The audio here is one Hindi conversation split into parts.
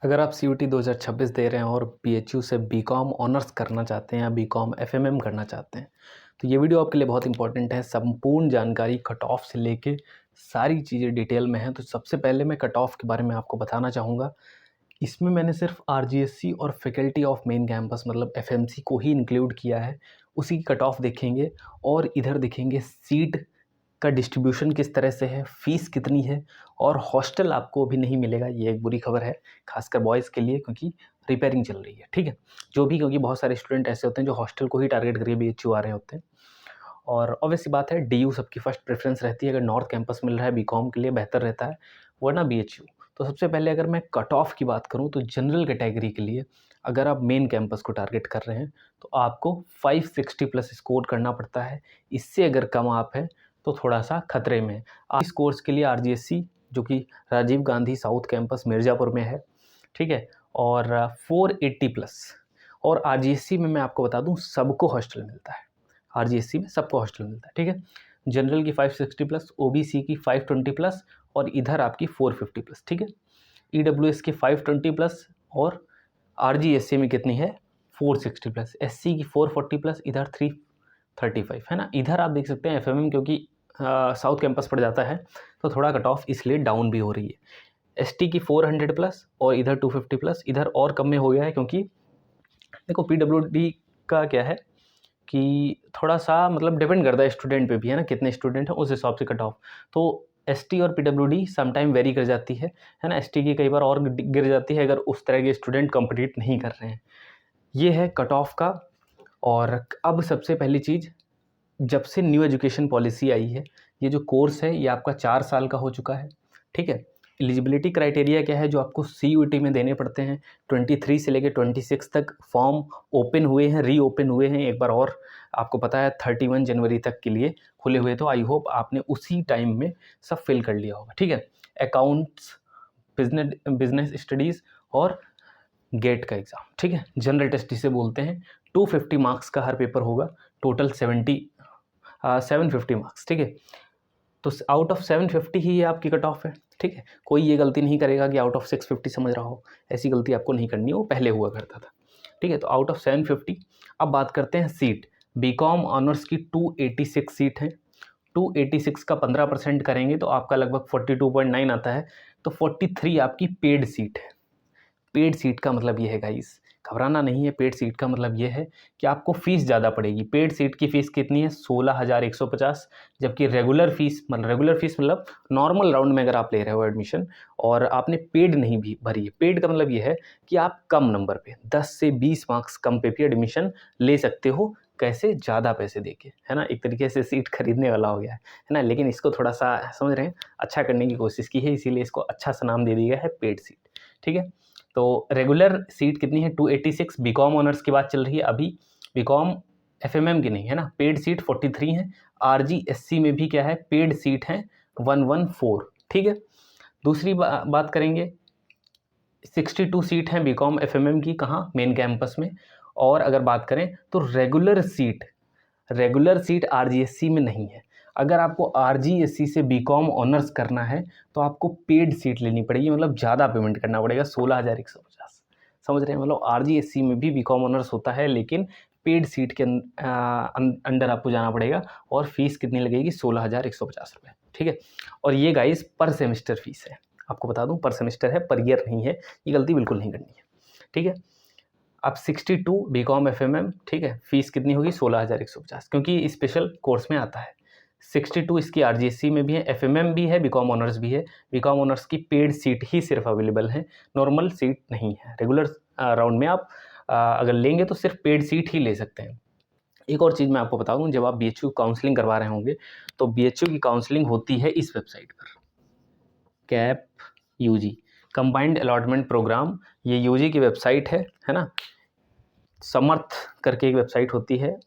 अगर आप CUET 2026 दे रहे हैं और BHU से बीकॉम ऑनर्स करना चाहते हैं या बीकॉम FMM करना चाहते हैं तो ये वीडियो आपके लिए बहुत इंपॉर्टेंट है। संपूर्ण जानकारी कट ऑफ से लेके सारी चीज़ें डिटेल में हैं। तो सबसे पहले मैं कट ऑफ के बारे में आपको बताना चाहूँगा। इसमें मैंने सिर्फ RGSC और फैकल्टी ऑफ मेन कैंपस मतलब FMC को ही इंक्लूड किया है। उसी की कट ऑफ देखेंगे और इधर देखेंगे सीट का डिस्ट्रीब्यूशन किस तरह से है, फ़ीस कितनी है और हॉस्टल आपको अभी नहीं मिलेगा। ये एक बुरी खबर है खासकर बॉयज़ के लिए, क्योंकि रिपेयरिंग चल रही है, ठीक है। जो भी, क्योंकि बहुत सारे स्टूडेंट ऐसे होते हैं जो हॉस्टल को ही टारगेट करके BHU आ रहे होते हैं। और ऑब्वियस सी बात है, DU सबकी फर्स्ट प्रेफरेंस रहती है। अगर नॉर्थ कैंपस मिल रहा है बीकॉम के लिए बेहतर रहता है, वरना BHU। तो सबसे पहले अगर मैं कट ऑफ की बात करूँ तो जनरल कैटेगरी के लिए अगर आप मेन कैंपस को टारगेट कर रहे हैं तो आपको 560 प्लस स्कोर करना पड़ता है। इससे अगर कम आप हैं तो थोड़ा सा खतरे में है। इस कोर्स के लिए RGSC जो कि राजीव गांधी साउथ कैंपस मिर्ज़ापुर में है, ठीक है, और 480 प्लस। और RGSC में मैं आपको बता दूं सबको हॉस्टल मिलता है। RGSC में सबको हॉस्टल मिलता है, ठीक है। जनरल की 560 प्लस, OBC की 520 प्लस और इधर आपकी 450 प्लस, ठीक है। EWS की 520 प्लस और RGSC में कितनी है 460 प्लस, SC की 440 प्लस, इधर 335 है ना। इधर आप देख सकते हैं FMM क्योंकि साउथ कैंपस पड़ जाता है तो थोड़ा कट ऑफ इसलिए डाउन भी हो रही है। ST की 400 प्लस और इधर 250 प्लस, इधर और कम में हो गया है क्योंकि देखो PWD का क्या है कि थोड़ा सा मतलब डिपेंड करता है स्टूडेंट पे भी, है ना, कितने स्टूडेंट हैं उस हिसाब से कट ऑफ। तो ST और PWD समटाइम वेरी कर जाती है ना। ST की कई बार और गिर जाती है अगर उस तरह के स्टूडेंट कम्पीट नहीं कर रहे हैं। ये है कट ऑफ का। और अब सबसे पहली चीज़, जब से न्यू एजुकेशन पॉलिसी आई है, ये जो कोर्स है ये आपका 4 साल का हो चुका है, ठीक है। एलिजिबिलिटी क्राइटेरिया क्या है जो आपको CUET में देने पड़ते हैं, 23 से लेकर 26 तक फॉर्म ओपन हुए हैं, रीओपन हुए हैं एक बार और। आपको पता है 31 जनवरी तक के लिए खुले हुए, तो आई होप आपने उसी टाइम में सब फिल कर लिया होगा, ठीक है। अकाउंट्स, बिजनेस स्टडीज़ और गेट का एग्ज़ाम, ठीक है, जनरल टेस्ट जिसे बोलते हैं। 250 मार्क्स का हर पेपर होगा, टोटल 750 मार्क्स, ठीक है। तो आउट ऑफ 750 ही ये आपकी कट ऑफ है, ठीक है। कोई ये गलती नहीं करेगा कि आउट ऑफ 650 समझ रहा हो, ऐसी गलती आपको नहीं करनी है, वो पहले हुआ करता था, ठीक है। तो आउट ऑफ 750। अब बात करते हैं सीट। बीकॉम ऑनर्स की 286 सीट हैं। 286 का 15% करेंगे तो आपका लगभग 42.9 आता है। तो 43 आपकी पेड सीट है। पेड सीट का मतलब ये है गाइस, घबराना नहीं है। पेड सीट का मतलब ये है कि आपको फ़ीस ज़्यादा पड़ेगी। पेड सीट की फ़ीस कितनी है 16,150, जबकि रेगुलर फ़ीस मतलब नॉर्मल राउंड में अगर आप ले रहे हो एडमिशन और आपने पेड नहीं भी भरी है, पेड का मतलब ये है कि आप कम नंबर पे 10 से 20 मार्क्स कम पे भी एडमिशन ले सकते हो। कैसे? ज़्यादा पैसे देके, है ना। एक तरीके से सीट खरीदने वाला हो गया है ना। लेकिन इसको थोड़ा सा समझ रहे हैं, अच्छा करने की कोशिश की है, इसीलिए इसको अच्छा सा नाम दे दिया है पेड सीट, ठीक है। तो रेगुलर सीट कितनी है 286, बीकॉम ऑनर्स की बात चल रही है अभी, बीकॉम FMM की नहीं, है ना। पेड सीट 43 है। RGSC में भी क्या है, पेड सीट है 114, ठीक है। दूसरी बात करेंगे, 62 सीट हैं बीकॉम FMM की, कहाँ, मेन कैंपस में। और अगर बात करें तो रेगुलर सीट RGSC में नहीं है। अगर आपको RGSC से बीकॉम ऑनर्स करना है तो आपको पेड सीट लेनी पड़ेगी, मतलब ज़्यादा पेमेंट करना पड़ेगा, 16,150। समझ रहे हैं, मतलब RGSC में भी बीकॉम ऑनर्स होता है लेकिन पेड सीट के अंडर आपको जाना पड़ेगा। और फीस कितनी लगेगी 16,150 रुपये, ठीक है। और ये गाइस पर सेमेस्टर फीस है, आपको बता दूं, पर सेमेस्टर है, पर ईयर नहीं है। ये गलती बिल्कुल नहीं करनी है, ठीक है। अब 62 बीकॉम FMM, ठीक है, फीस कितनी होगी 16,150, क्योंकि स्पेशल कोर्स में आता है। 62 इसकी RGSC में भी है, FMM भी है, बीकॉम ऑनर्स भी है। बीकॉम ऑनर्स की पेड सीट ही सिर्फ अवेलेबल है, नॉर्मल सीट नहीं है। रेगुलर राउंड में आप अगर लेंगे तो सिर्फ पेड सीट ही ले सकते हैं। एक और चीज़ मैं आपको बता दूं, जब आप BHU काउंसलिंग करवा रहे होंगे तो BHU की काउंसलिंग होती है इस वेबसाइट पर, CAP UG combined allotment programme. ये UG की वेबसाइट है ना। समर्थ करके एक वेबसाइट होती है,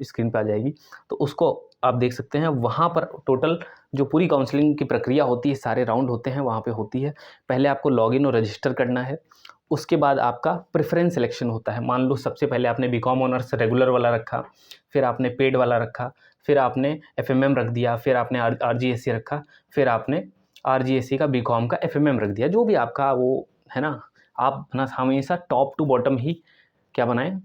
स्क्रीन पे आ जाएगी, तो उसको आप देख सकते हैं। वहाँ पर टोटल जो पूरी काउंसलिंग की प्रक्रिया होती है, सारे राउंड होते हैं, वहाँ पे होती है। पहले आपको लॉगिन और रजिस्टर करना है, उसके बाद आपका प्रेफरेंस सिलेक्शन होता है। मान लो सबसे पहले आपने बीकॉम ऑनर्स रेगुलर वाला रखा, फिर आपने पेड वाला रखा, फिर आपने FMM रख दिया, फिर आपने RGSC रखा, फिर आपने RGSC का बीकॉम का FMM रख दिया, जो भी आपका वो है ना आप ना हमेशा टॉप टू बॉटम ही क्या बनाएं,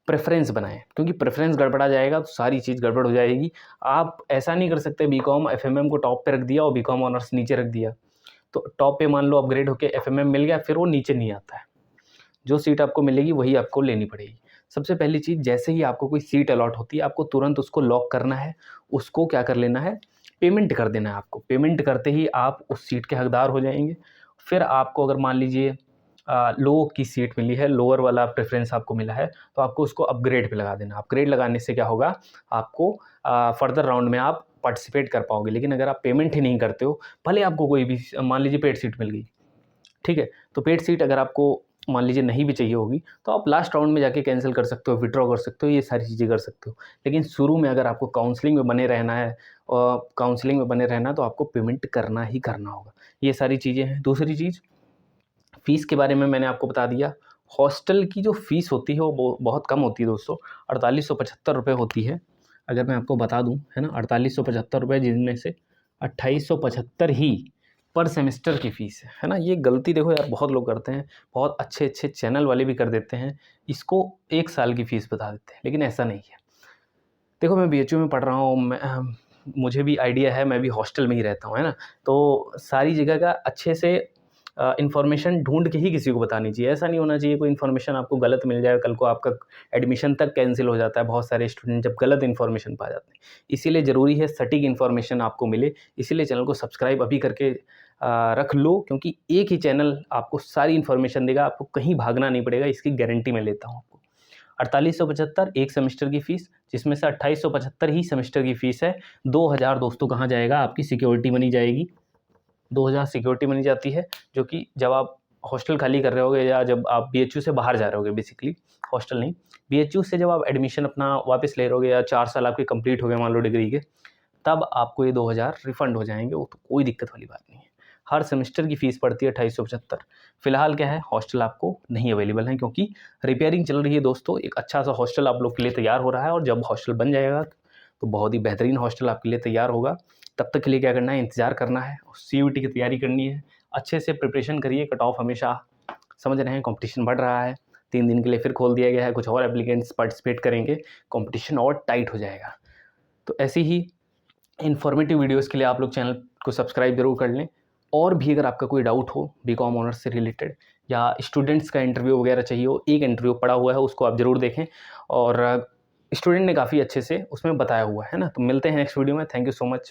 प्रेफरेंस बनाएं, क्योंकि प्रेफरेंस गड़बड़ा जाएगा तो सारी चीज़ गड़बड़ हो जाएगी। आप ऐसा नहीं कर सकते बीकॉम एफएमएम को टॉप पे रख दिया और बीकॉम ऑनर्स नीचे रख दिया, तो टॉप पे मान लो अपग्रेड होके एफएमएम मिल गया, फिर वो नीचे नहीं आता है। जो सीट आपको मिलेगी वही आपको लेनी पड़ेगी। सबसे पहली चीज़, जैसे ही आपको कोई सीट अलॉट होती है आपको तुरंत उसको लॉक करना है, उसको क्या कर लेना है, पेमेंट कर देना है आपको। पेमेंट करते ही आप उस सीट के हकदार हो जाएंगे। फिर आपको अगर मान लीजिए लो की सीट मिली है, लोअर वाला प्रेफरेंस आपको मिला है, तो आपको उसको अपग्रेड पे लगा देना। अपग्रेड लगाने से क्या होगा, आपको फर्दर राउंड में आप पार्टिसिपेट कर पाओगे। लेकिन अगर आप पेमेंट ही नहीं करते हो, भले आपको कोई भी मान लीजिए पेड सीट मिल गई, ठीक है, तो पेड सीट अगर आपको मान लीजिए नहीं भी चाहिए होगी तो आप लास्ट राउंड में जाके कैंसिल कर सकते हो, विड्रॉ कर सकते हो, ये सारी चीज़ें कर सकते हो। लेकिन शुरू में अगर आपको काउंसलिंग में बने रहना है और काउंसलिंग में बने रहना तो आपको पेमेंट करना ही करना होगा। ये सारी चीज़ें हैं। दूसरी चीज़, फ़ीस के बारे में मैंने आपको बता दिया। हॉस्टल की जो फ़ीस होती है वो बहुत कम होती है दोस्तों, 4875 रुपये होती है। अगर मैं आपको बता दूं, है ना, 4875 रुपये, जिनमें से 2875 ही पर सेमेस्टर की फ़ीस है ना। ये गलती देखो यार बहुत लोग करते हैं, बहुत अच्छे अच्छे चैनल वाले भी कर देते हैं, इसको 1 साल की फ़ीस बता देते हैं, लेकिन ऐसा नहीं है। देखो मैं बीएचयू में पढ़ रहा हूँ, मुझे भी आइडिया है, मैं भी हॉस्टल में ही रहता हूँ, है ना, तो सारी जगह का अच्छे से इन्फॉर्मेशन ढूंढ के ही किसी को बतानी चाहिए। ऐसा नहीं होना चाहिए कोई इन्फॉर्मेशन आपको गलत मिल जाए, कल को आपका एडमिशन तक कैंसिल हो जाता है। बहुत सारे स्टूडेंट जब गलत इन्फॉर्मेशन पा जाते हैं, इसीलिए ज़रूरी है सटीक इन्फॉर्मेशन आपको मिले। इसीलिए चैनल को सब्सक्राइब अभी करके रख लो, क्योंकि एक ही चैनल आपको सारी इन्फॉर्मेशन देगा, आपको कहीं भागना नहीं पड़ेगा, इसकी गारंटी मैं लेता हूँ आपको। 4875 एक सेमेस्टर की फ़ीस, जिसमें से 2875 ही सेमेस्टर की फ़ीस है। 2000 दोस्तों कहाँ जाएगा, आपकी सिक्योरिटी मनी जाएगी। 2000 सिक्योरिटी मनी जाती है, जो कि जब आप हॉस्टल खाली कर रहे होगे या जब आप बीएचयू से बाहर जा रहे होगे, बेसिकली हॉस्टल नहीं, बीएचयू से जब आप एडमिशन अपना वापस ले रहे होगे या 4 साल आपके कंप्लीट हो गए मान लो डिग्री के, तब आपको ये 2000 रिफंड हो जाएंगे। वो तो कोई दिक्कत वाली बात नहीं है। हर सेमेस्टर की फ़ीस पड़ती है 2875। फिलहाल क्या है, हॉस्टल आपको नहीं अवेलेबल है, क्योंकि रिपेयरिंग चल रही है दोस्तों। एक अच्छा सा हॉस्टल आप लोग के लिए तैयार हो रहा है, और जब हॉस्टल बन जाएगा तो बहुत ही बेहतरीन हॉस्टल आपके लिए तैयार होगा। तब तक के लिए क्या करना है, इंतज़ार करना है, सीयूईटी की तैयारी करनी है, अच्छे से प्रिपरेशन करिए। कट ऑफ हमेशा समझ रहे हैं, कंपटीशन बढ़ रहा है, 3 दिन के लिए फिर खोल दिया गया है, कुछ और एप्लीकेंट्स पार्टिसिपेट करेंगे, कंपटीशन और टाइट हो जाएगा। तो ऐसी ही इन्फॉर्मेटिव वीडियोज़ के लिए आप लोग चैनल को सब्सक्राइब जरूर कर लें। और भी अगर आपका कोई डाउट हो बीकॉम ऑनर्स से रिलेटेड, या स्टूडेंट्स का इंटरव्यू वगैरह चाहिए हो, एक इंटरव्यू पड़ा हुआ है, उसको आप ज़रूर देखें, और स्टूडेंट ने काफ़ी अच्छे से उसमें बताया हुआ है ना। तो मिलते हैं नेक्स्ट वीडियो में। Thank you so much.